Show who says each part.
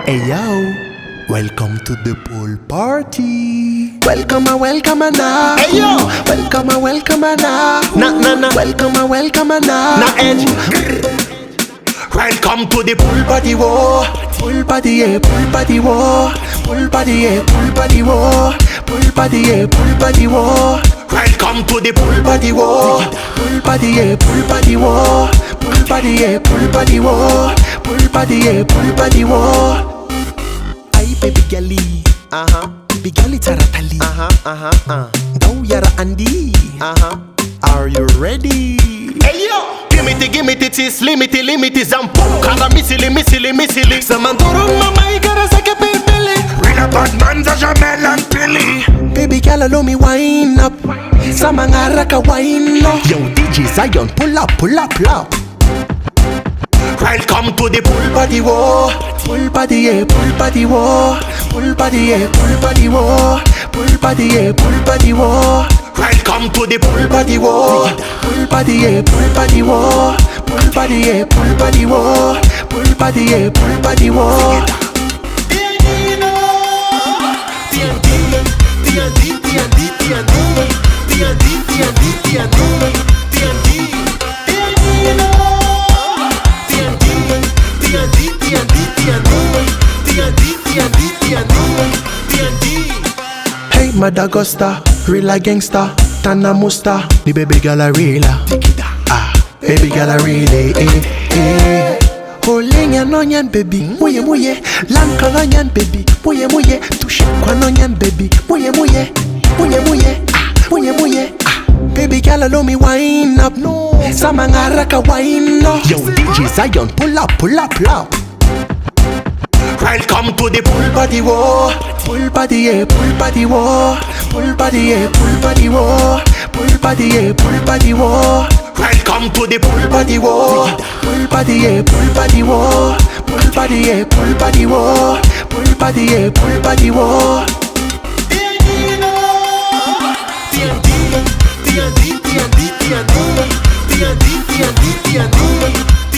Speaker 1: Hey yo, welcome to the pool party. Welcome now.
Speaker 2: Hey yo,
Speaker 1: welcome now.
Speaker 2: Na.
Speaker 1: Welcome now.
Speaker 2: Naej. Welcome to the pool party war.
Speaker 1: Pool party, yeah, pool party war. Pool party, yeah, pool party war. Pool party, yeah, pool party war.
Speaker 2: Welcome to the pool party war.
Speaker 1: Pool party, yeah, pool party war. Pool party, yeah, pool party war. Pool party, yeah, pool party war. Ay baby gali, big gali taratali, daw yara andi, are you ready?
Speaker 2: Hey yo, give me tis, limit zampo. Kala missili.
Speaker 1: Samandoro mama igara sake pele.
Speaker 2: Real bad man za Jamel and Billy.
Speaker 1: Baby gal allow me wind up, samangara ka wind up.
Speaker 2: Yo DJ Zion, pull up. Welcome to the pool party war.
Speaker 1: Pool party, yeah, pool party war. Pool party, yeah, pool party war. Pool party, yeah, pool party war.
Speaker 2: Welcome to the pool party war.
Speaker 1: Pool party, yeah, pool party war. Pool party, yeah, pool party war. Pool party, yeah, pool party war. Hey Madaghost, real a gangsta, Tana Musta, the baby girl a real. Baby girl a really, Holding an onion baby, muye, lanka onion baby, muye, touche kwan onion baby, muye, baby girl allow me wind up, no, samangara ka wind up.
Speaker 2: Yo DJ Zion, pull up. Welcome to the pool party war.
Speaker 1: Pool party, yeah, pool party war. Pool party, yeah, pool party war. Pool party, yeah, pool party war.
Speaker 2: Welcome to the pool party war.
Speaker 1: Pool party, yeah, pool party war. Pool party, yeah, pool party war. Pool party, yeah, pool party war.
Speaker 2: TNT.